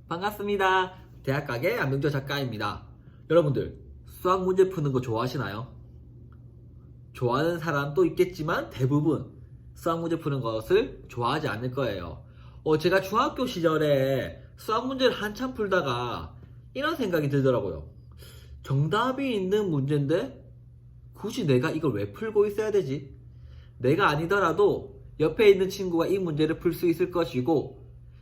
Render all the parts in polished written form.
반갑습니다. 대학가게 안명조 작가입니다. 여러분들 수학 문제 푸는 거 좋아하시나요? 좋아하는 사람도 있겠지만 대부분 수학 문제 푸는 것을 좋아하지 않을 거예요. 제가 중학교 시절에 수학 문제를 한참 풀다가 이런 생각이 들더라고요. 정답이 있는 문제인데 굳이 내가 이걸 왜 풀고 있어야 되지? 내가 아니더라도 옆에 있는 친구가 이 문제를 풀 수 있을 것이고,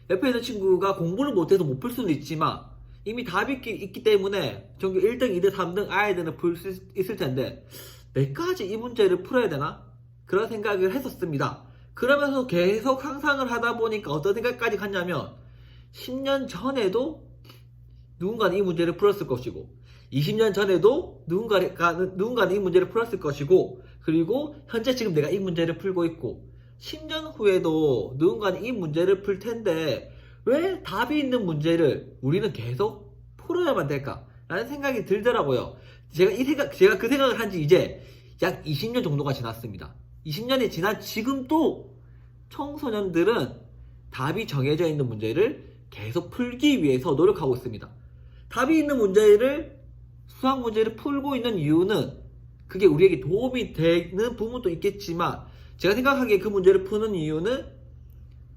옆에 있는 친구가 공부를 못해서 못 풀 수는 있지만 이미 답이 있기 때문에 전교 1등, 2등, 3등 아이들은 풀 수 있을 텐데 내까지 이 문제를 풀어야 되나? 그런 생각을 했었습니다. 그러면서 계속 상상을 하다 보니까 어떤 생각까지 갔냐면 10년 전에도 누군가는 이 문제를 풀었을 것이고 20년 전에도 누군가는 이 문제를 풀었을 것이고, 그리고 현재 지금 내가 이 문제를 풀고 있고 10년 후에도 누군가는 이 문제를 풀 텐데 왜 답이 있는 문제를 우리는 계속 풀어야만 될까? 라는 생각이 들더라고요. 제가 그 생각을 한 지 이제 약 20년 정도가 지났습니다. 20년이 지난 지금도 청소년들은 답이 정해져 있는 문제를 계속 풀기 위해서 노력하고 있습니다. 답이 있는 수학 문제를 풀고 있는 이유는 그게 우리에게 도움이 되는 부분도 있겠지만, 제가 생각하기에 그 문제를 푸는 이유는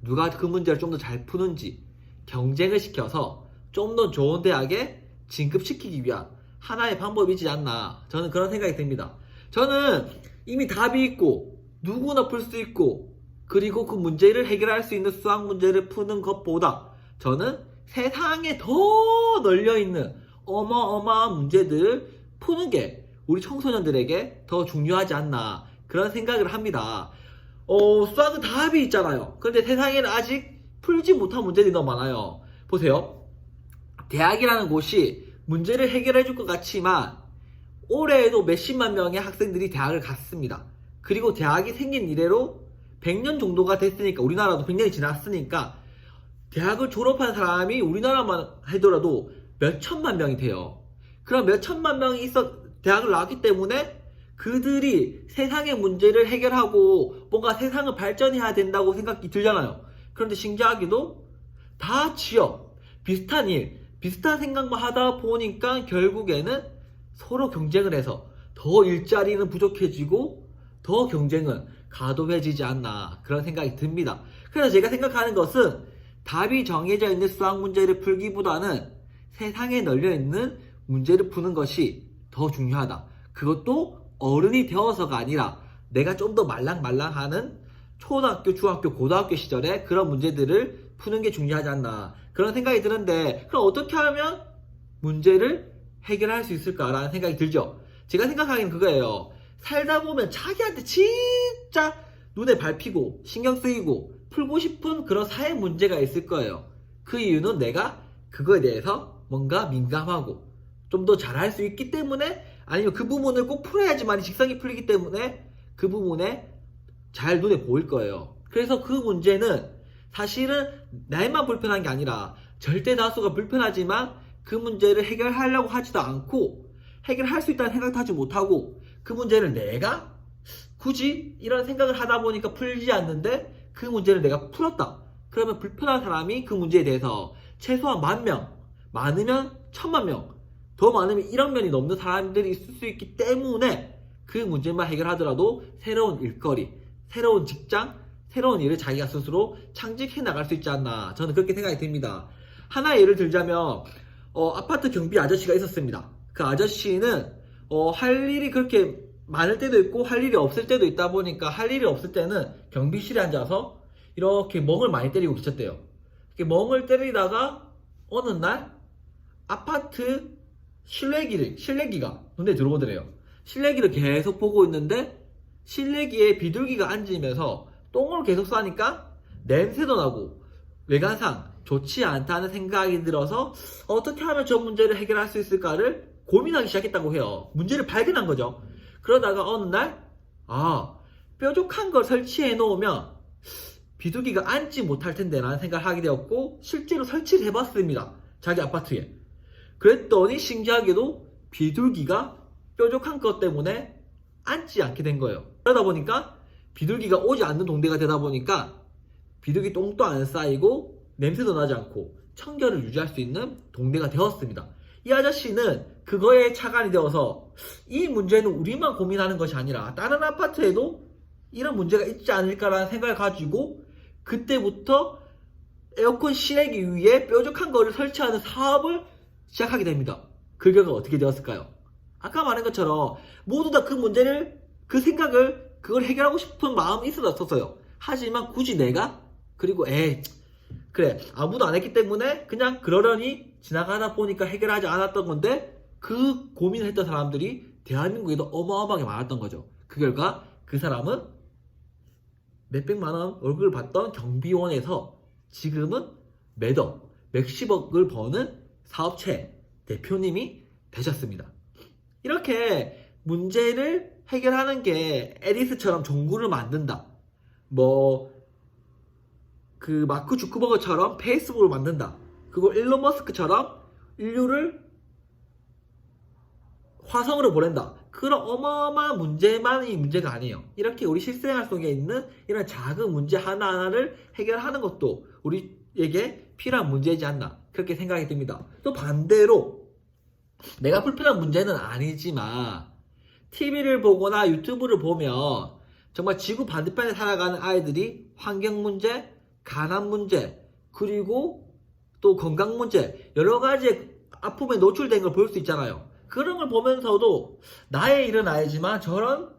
누가 그 문제를 좀 더 잘 푸는지 경쟁을 시켜서 좀 더 좋은 대학에 진급시키기 위한 하나의 방법이지 않나, 저는 그런 생각이 듭니다. 저는 이미 답이 있고 누구나 풀 수 있고 그리고 그 문제를 해결할 수 있는 수학 문제를 푸는 것보다 저는 세상에 더 널려있는 어마어마한 문제들을 푸는 게 우리 청소년들에게 더 중요하지 않나, 그런 생각을 합니다. 수학은 답이 있잖아요. 그런데 세상에는 아직 풀지 못한 문제들이 너무 많아요. 보세요. 대학이라는 곳이 문제를 해결해 줄 것 같지만 올해에도 몇십만 명의 학생들이 대학을 갔습니다. 그리고 대학이 생긴 이래로 100년 정도가 됐으니까, 우리나라도 100년이 지났으니까 대학을 졸업한 사람이 우리나라만 하더라도 몇 천만 명이 돼요. 그럼 몇 천만 명이 대학을 나왔기 때문에 그들이 세상의 문제를 해결하고 뭔가 세상을 발전해야 된다고 생각이 들잖아요. 그런데 신기하게도 다 취업, 비슷한 일, 비슷한 생각만 하다 보니까 결국에는 서로 경쟁을 해서 더 일자리는 부족해지고 더 경쟁은 가도해지지 않나, 그런 생각이 듭니다. 그래서 제가 생각하는 것은 답이 정해져 있는 수학 문제를 풀기보다는 세상에 널려있는 문제를 푸는 것이 더 중요하다. 그것도 어른이 되어서가 아니라 내가 좀 더 말랑말랑하는 초등학교, 중학교, 고등학교 시절에 그런 문제들을 푸는 게 중요하지 않나, 그런 생각이 드는데, 그럼 어떻게 하면 문제를 해결할 수 있을까라는 생각이 들죠. 제가 생각하기엔 그거예요. 살다 보면 자기한테 진짜 눈에 밟히고 신경 쓰이고 풀고 싶은 그런 사회 문제가 있을 거예요. 그 이유는 내가 그거에 대해서 뭔가 민감하고 좀 더 잘할 수 있기 때문에, 아니면 그 부분을 꼭 풀어야지만 직성이 풀리기 때문에 그 부분에 잘 눈에 보일 거예요. 그래서 그 문제는 사실은 나만 불편한 게 아니라 절대 다수가 불편하지만 그 문제를 해결하려고 하지도 않고 해결할 수 있다는 생각도 하지 못하고, 그 문제를 내가 굳이 이런 생각을 하다 보니까 풀리지 않는데 그 문제를 내가 풀었다. 그러면 불편한 사람이 그 문제에 대해서 최소한 10,000명, 많으면 10,000,000명, 더 많으면 1억 명이 넘는 사람들이 있을 수 있기 때문에 그 문제만 해결하더라도 새로운 일거리, 새로운 직장, 새로운 일을 자기가 스스로 창직해 나갈 수 있지 않나, 저는 그렇게 생각이 듭니다. 하나의 예를 들자면 아파트 경비 아저씨가 있었습니다. 그 아저씨는 할 일이 그렇게 많을 때도 있고 할 일이 없을 때도 있다 보니까, 할 일이 없을 때는 경비실에 앉아서 이렇게 멍을 많이 때리고 계셨대요. 이렇게 멍을 때리다가 어느 날 아파트 실내기가 눈에 들어오더래요. 실내기를 계속 보고 있는데 실내기에 비둘기가 앉으면서 똥을 계속 싸니까 냄새도 나고 외관상 좋지 않다는 생각이 들어서 어떻게 하면 저 문제를 해결할 수 있을까를 고민하기 시작했다고 해요. 문제를 발견한 거죠. 그러다가 어느 날 뾰족한 걸 설치해 놓으면 비둘기가 앉지 못할 텐데 라는 생각을 하게 되었고, 실제로 설치를 해봤습니다. 자기 아파트에. 그랬더니 신기하게도 비둘기가 뾰족한 것 때문에 앉지 않게 된 거예요. 그러다 보니까 비둘기가 오지 않는 동네가 되다 보니까 비둘기 똥도 안 쌓이고 냄새도 나지 않고 청결을 유지할 수 있는 동네가 되었습니다. 이 아저씨는 그거에 착안이 되어서 이 문제는 우리만 고민하는 것이 아니라 다른 아파트에도 이런 문제가 있지 않을까라는 생각을 가지고 그때부터 에어컨 실내기 위해 뾰족한 거를 설치하는 사업을 시작하게 됩니다. 그 결과 어떻게 되었을까요? 아까 말한 것처럼 모두 다 그 문제를, 그 생각을, 그걸 해결하고 싶은 마음이 있었어요. 하지만 굳이 내가, 그리고 그래 아무도 안 했기 때문에 그냥 그러려니 지나가다 보니까 해결하지 않았던 건데, 그 고민을 했던 사람들이 대한민국에도 어마어마하게 많았던 거죠. 그 결과 그 사람은 몇백만원 월급을 받던 경비원에서 지금은 매달 몇십억을 버는 사업체 대표님이 되셨습니다. 이렇게 문제를 해결하는 게 애리스처럼 종구를 만든다, 그 마크 주크버그처럼 페이스북을 만든다, 그리고 일론 머스크처럼 인류를 화성으로 보낸다, 그런 어마어마한 문제만이 문제가 아니에요. 이렇게 우리 실생활 속에 있는 이런 작은 문제 하나하나를 해결하는 것도 우리에게 필요한 문제이지 않나, 그렇게 생각이 듭니다. 또 반대로 내가 불편한 문제는 아니지만 TV를 보거나 유튜브를 보면 정말 지구 반대편에 살아가는 아이들이 환경 문제, 가난 문제, 그리고 또 건강 문제, 여러 가지 아픔에 노출된 걸 볼 수 있잖아요. 그런 걸 보면서도 나의 일은 아니지만 저런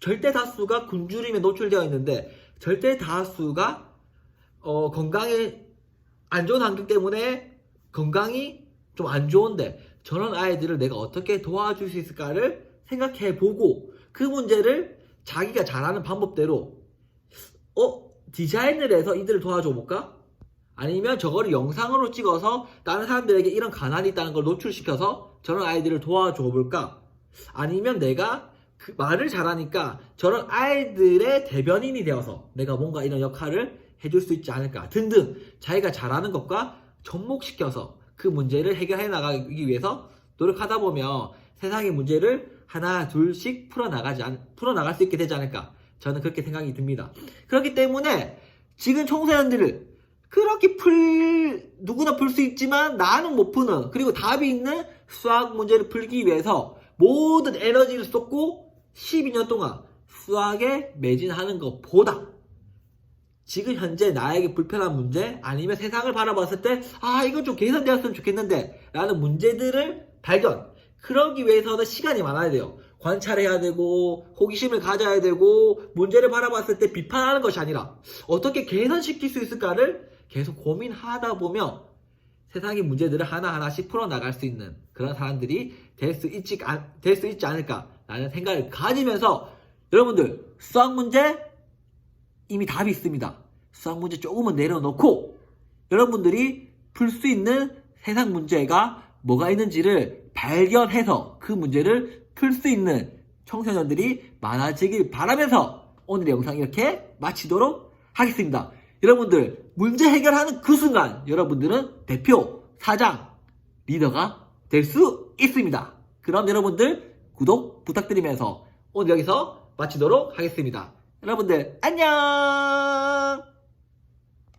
절대 다수가 굶주림에 노출되어 있는데, 절대 다수가 건강에 안 좋은 환경 때문에 건강이 좀 안 좋은데, 저런 아이들을 내가 어떻게 도와줄 수 있을까를 생각해보고 그 문제를 자기가 잘하는 방법대로 디자인을 해서 이들을 도와줘 볼까? 아니면 저거를 영상으로 찍어서 다른 사람들에게 이런 가난이 있다는 걸 노출시켜서 저런 아이들을 도와줘 볼까? 아니면 내가 그 말을 잘하니까 저런 아이들의 대변인이 되어서 내가 뭔가 이런 역할을 해줄 수 있지 않을까 등등, 자기가 잘하는 것과 접목시켜서 그 문제를 해결해 나가기 위해서 노력하다 보면 세상의 문제를 하나 둘씩 풀어나갈 수 있게 되지 않을까, 저는 그렇게 생각이 듭니다. 그렇기 때문에 지금 청소년들을 그렇게 누구나 풀 수 있지만 나는 못 푸는, 그리고 답이 있는 수학 문제를 풀기 위해서 모든 에너지를 쏟고 12년 동안 수학에 매진하는 것보다 지금 현재 나에게 불편한 문제, 아니면 세상을 바라봤을 때 이건 좀 개선되었으면 좋겠는데 라는 문제들을 발견, 그러기 위해서는 시간이 많아야 돼요. 관찰해야 되고 호기심을 가져야 되고 문제를 바라봤을 때 비판하는 것이 아니라 어떻게 개선시킬 수 있을까를 계속 고민하다 보면 세상의 문제들을 하나하나씩 풀어나갈 수 있는 그런 사람들이 될 수 있지 않을까라는 생각을 가지면서, 여러분들 수학 문제 이미 답이 있습니다. 수학 문제 조금은 내려놓고 여러분들이 풀 수 있는 세상 문제가 뭐가 있는지를 발견해서 그 문제를 풀 수 있는 청소년들이 많아지길 바라면서 오늘의 영상 이렇게 마치도록 하겠습니다. 여러분들 문제 해결하는 그 순간 여러분들은 대표, 사장, 리더가 될 수 있습니다. 그럼 여러분들 구독 부탁드리면서 오늘 여기서 마치도록 하겠습니다. 여러분들 안녕.